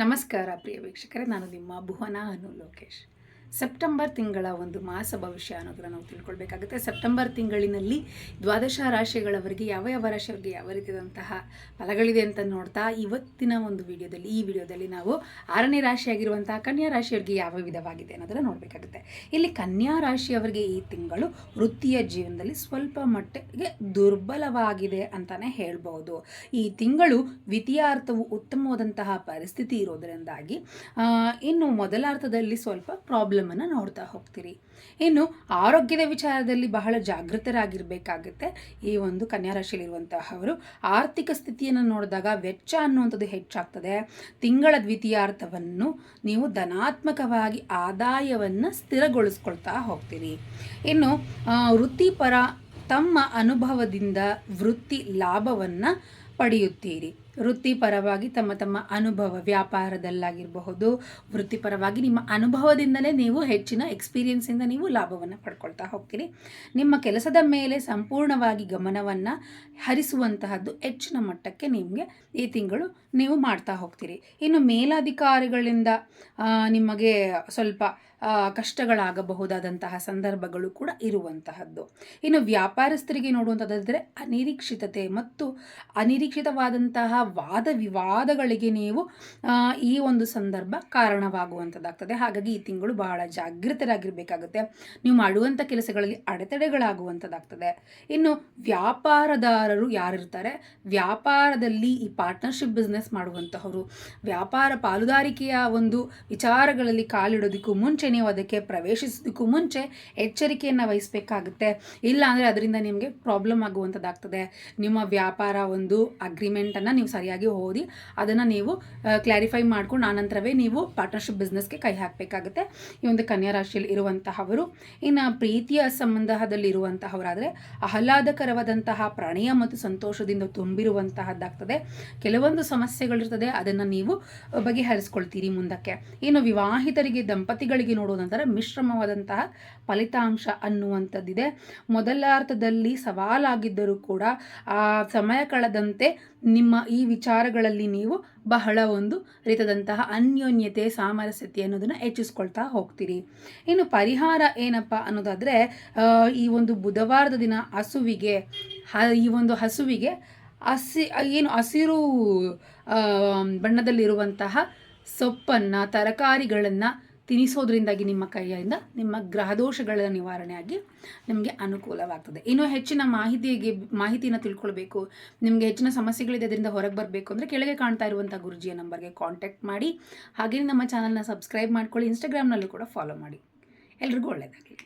ನಮಸ್ಕಾರ ಪ್ರಿಯ ವೀಕ್ಷಕರೇ, ನಾನು ನಿಮ್ಮ ಭುವನ ಲೋಕೇಶ್. ಸೆಪ್ಟೆಂಬರ್ ತಿಂಗಳ ಒಂದು ಮಾಸ ಭವಿಷ್ಯ ಅನ್ನೋದನ್ನು ನಾವು ತಿಳ್ಕೊಳ್ಬೇಕಾಗುತ್ತೆ. ಸೆಪ್ಟೆಂಬರ್ ತಿಂಗಳಿನಲ್ಲಿ ದ್ವಾದಶ ರಾಶಿಗಳವರಿಗೆ ಯಾವ ರಾಶಿಯವರಿಗೆ ಯಾವ ರೀತಿಯಾದಂತಹ ಫಲಗಳಿದೆ ಅಂತ ನೋಡ್ತಾ ಇವತ್ತಿನ ಒಂದು ಈ ವಿಡಿಯೋದಲ್ಲಿ ನಾವು 6ನೇ ರಾಶಿಯಾಗಿರುವಂತಹ ಕನ್ಯಾ ರಾಶಿಯವರಿಗೆ ಯಾವ ವಿಧವಾಗಿದೆ ಅನ್ನೋದನ್ನು ನೋಡಬೇಕಾಗುತ್ತೆ. ಇಲ್ಲಿ ಕನ್ಯಾ ರಾಶಿಯವರಿಗೆ ಈ ತಿಂಗಳು ವೃತ್ತಿಯ ಜೀವನದಲ್ಲಿ ಸ್ವಲ್ಪ ಮಟ್ಟಿಗೆ ದುರ್ಬಲವಾಗಿದೆ ಅಂತಾನೆ ಹೇಳ್ಬೋದು. ಈ ತಿಂಗಳು ದ್ವಿತೀಯಾರ್ಥವು ಉತ್ತಮವಾದಂತಹ ಪರಿಸ್ಥಿತಿ ಇರೋದರಿಂದಾಗಿ ಇನ್ನು ಮೊದಲಾರ್ಥದಲ್ಲಿ ಸ್ವಲ್ಪ ಪ್ರಾಬ್ಲಮ್ ಅನ್ನು ನೋಡ್ತಾ ಹೋಗ್ತೀರಿ. ಇನ್ನು ಆರೋಗ್ಯದ ವಿಚಾರದಲ್ಲಿ ಬಹಳ ಜಾಗೃತರಾಗಿರ್ಬೇಕಾಗುತ್ತೆ. ಈ ಒಂದು ಕನ್ಯಾ ರಾಶಿಯಲ್ಲಿರುವಂತಹವರು ಆರ್ಥಿಕ ಸ್ಥಿತಿಯನ್ನು ನೋಡಿದಾಗ ವೆಚ್ಚ ಅನ್ನುವಂಥದ್ದು ಹೆಚ್ಚಾಗ್ತದೆ. ತಿಂಗಳ ದ್ವಿತೀಯಾರ್ಥವನ್ನು ನೀವು ಧನಾತ್ಮಕವಾಗಿ ಆದಾಯವನ್ನು ಸ್ಥಿರಗೊಳಿಸ್ಕೊಳ್ತಾ ಹೋಗ್ತೀರಿ. ಇನ್ನು ವೃತ್ತಿಪರ ತಮ್ಮ ಅನುಭವದಿಂದ ವೃತ್ತಿ ಲಾಭವನ್ನು ಪಡೆಯುತ್ತೀರಿ. ವೃತ್ತಿಪರವಾಗಿ ತಮ್ಮ ಅನುಭವ ವ್ಯಾಪಾರದಲ್ಲಾಗಿರಬಹುದು, ವೃತ್ತಿಪರವಾಗಿ ನಿಮ್ಮ ಅನುಭವದಿಂದಲೇ ನೀವು ಹೆಚ್ಚಿನ ಎಕ್ಸ್ಪೀರಿಯನ್ಸಿಂದ ನೀವು ಲಾಭವನ್ನು ಪಡ್ಕೊಳ್ತಾ ಹೋಗ್ತೀರಿ. ನಿಮ್ಮ ಕೆಲಸದ ಮೇಲೆ ಸಂಪೂರ್ಣವಾಗಿ ಗಮನವನ್ನು ಹರಿಸುವಂತಹದ್ದು ಹೆಚ್ಚಿನ ಮಟ್ಟಕ್ಕೆ ನಿಮಗೆ ಈ ತಿಂಗಳು ನೀವು ಮಾಡ್ತಾ ಹೋಗ್ತೀರಿ. ಇನ್ನು ಮೇಲಧಿಕಾರಿಗಳಿಂದ ನಿಮಗೆ ಸ್ವಲ್ಪ ಕಷ್ಟಗಳಾಗಬಹುದಾದಂತಹ ಸಂದರ್ಭಗಳು ಕೂಡ ಇರುವಂತಹದ್ದು. ಇನ್ನು ವ್ಯಾಪಾರಸ್ಥರಿಗೆ ನೋಡುವಂಥದ್ದಾದರೆ ಅನಿರೀಕ್ಷಿತತೆ ಮತ್ತು ಅನಿರೀಕ್ಷಿತವಾದಂತಹ ವಾದ ವಿವಾದಗಳಿಗೆ ನೀವು ಈ ಒಂದು ಸಂದರ್ಭ ಕಾರಣವಾಗುವಂಥದ್ದಾಗ್ತದೆ. ಹಾಗಾಗಿ ಈ ತಿಂಗಳು ಬಹಳ ಜಾಗೃತರಾಗಿರಬೇಕಾಗುತ್ತೆ. ನೀವು ಮಾಡುವಂಥ ಕೆಲಸಗಳಲ್ಲಿ ಅಡೆತಡೆಗಳಾಗುವಂಥದ್ದಾಗ್ತದೆ. ಇನ್ನು ವ್ಯಾಪಾರದಾರರು ಯಾರಿರ್ತಾರೆ, ವ್ಯಾಪಾರದಲ್ಲಿ ಈ ಪಾರ್ಟ್ನರ್ಶಿಪ್ ಬಿಸ್ನೆಸ್ ಮಾಡುವಂತಹವರು, ವ್ಯಾಪಾರ ಪಾಲುದಾರಿಕೆಯ ಒಂದು ವಿಚಾರಗಳಲ್ಲಿ ಕಾಲಿಡೋದಕ್ಕೂ ಮುಂಚೆ ನೀವು ಅದಕ್ಕೆ ಪ್ರವೇಶಿಸೋದಕ್ಕೂ ಮುಂಚೆ ಎಚ್ಚರಿಕೆಯನ್ನು ವಹಿಸಬೇಕಾಗುತ್ತೆ. ಇಲ್ಲ ಅಂದರೆ ಅದರಿಂದ ನಿಮಗೆ ಪ್ರಾಬ್ಲಮ್ ಆಗುವಂಥದ್ದಾಗ್ತದೆ. ನಿಮ್ಮ ವ್ಯಾಪಾರ ಒಂದು ಅಗ್ರಿಮೆಂಟನ್ನು ನೀವು ಸರಿಯಾಗಿ ಓದಿ ಅದನ್ನು ನೀವು ಕ್ಲಾರಿಫೈ ಮಾಡ್ಕೊಂಡು ಆನಂತರವೇ ನೀವು ಪಾರ್ಟ್ನರ್ಶಿಪ್ ಬಿಸ್ನೆಸ್ಗೆ ಕೈ ಹಾಕಬೇಕಾಗುತ್ತೆ. ಈ ಒಂದು ಕನ್ಯಾ ರಾಶಿಯಲ್ಲಿ ಇರುವಂತಹವರು ಇನ್ನು ಪ್ರೀತಿಯ ಸಂಬಂಧದಲ್ಲಿ ಇರುವಂತಹವರಾದರೆ ಆಹ್ಲಾದಕರವಾದಂತಹ ಪ್ರಣಯ ಮತ್ತು ಸಂತೋಷದಿಂದ ತುಂಬಿರುವಂತಹದ್ದಾಗ್ತದೆ. ಕೆಲವೊಂದು ಸಮಸ್ಯೆಗಳಿರ್ತದೆ, ಅದನ್ನು ನೀವು ಬಗೆಹರಿಸ್ಕೊಳ್ತೀರಿ ಮುಂದಕ್ಕೆ. ಇನ್ನು ವಿವಾಹಿತರಿಗೆ ದಂಪತಿಗಳಿಗೆ ನೋಡುವುದಂತರ ಮಿಶ್ರಮವಾದಂತಹ ಫಲಿತಾಂಶ ಅನ್ನುವಂಥದ್ದಿದೆ. ಮೊದಲಾರ್ಥದಲ್ಲಿ ಸವಾಲಾಗಿದ್ದರೂ ಕೂಡ ಆ ಸಮಯ ಕಳೆದಂತೆ ನಿಮ್ಮ ಈ ವಿಚಾರಗಳಲ್ಲಿ ನೀವು ಬಹಳ ಒಂದು ರೀತಿಯಾದಂತಹ ಅನ್ಯೋನ್ಯತೆ ಸಾಮರಸ್ಯತೆ ಅನ್ನೋದನ್ನು ಹೆಚ್ಚಿಸ್ಕೊಳ್ತಾ ಹೋಗ್ತೀರಿ. ಇನ್ನು ಪರಿಹಾರ ಏನಪ್ಪ ಅನ್ನೋದಾದರೆ ಈ ಒಂದು ಬುಧವಾರದ ದಿನ ಹಸುವಿಗೆ ಹಸಿರು ಬಣ್ಣದಲ್ಲಿರುವಂತಹ ಸೊಪ್ಪನ್ನು ತರಕಾರಿಗಳನ್ನು ತಿನ್ನಿಸೋದ್ರಿಂದಾಗಿ ನಿಮ್ಮ ಕೈಯಿಂದ ನಿಮ್ಮ ಗ್ರಹದೋಷಗಳ ನಿವಾರಣೆಯಾಗಿ ನಿಮಗೆ ಅನುಕೂಲವಾಗ್ತದೆ. ಇನ್ನು ಹೆಚ್ಚಿನ ಮಾಹಿತಿಯನ್ನು ತಿಳ್ಕೊಳ್ಬೇಕು, ನಿಮಗೆ ಹೆಚ್ಚಿನ ಸಮಸ್ಯೆಗಳಿದೆ, ಅದರಿಂದ ಹೊರಗೆ ಬರಬೇಕು ಅಂದರೆ ಕೆಳಗೆ ಕಾಣ್ತಾ ಇರುವಂಥ ಗುರುಜಿಯ ನಂಬರ್ಗೆ ಕಾಂಟ್ಯಾಕ್ಟ್ ಮಾಡಿ. ಹಾಗೆಯೇ ನಮ್ಮ ಚಾನಲ್ನ ಸಬ್ಸ್ಕ್ರೈಬ್ ಮಾಡ್ಕೊಳ್ಳಿ. ಇನ್ಸ್ಟಾಗ್ರಾಮ್ನಲ್ಲೂ ಕೂಡ ಫಾಲೋ ಮಾಡಿ. ಎಲ್ರಿಗೂ ಒಳ್ಳೆಯದಾಗಲಿ.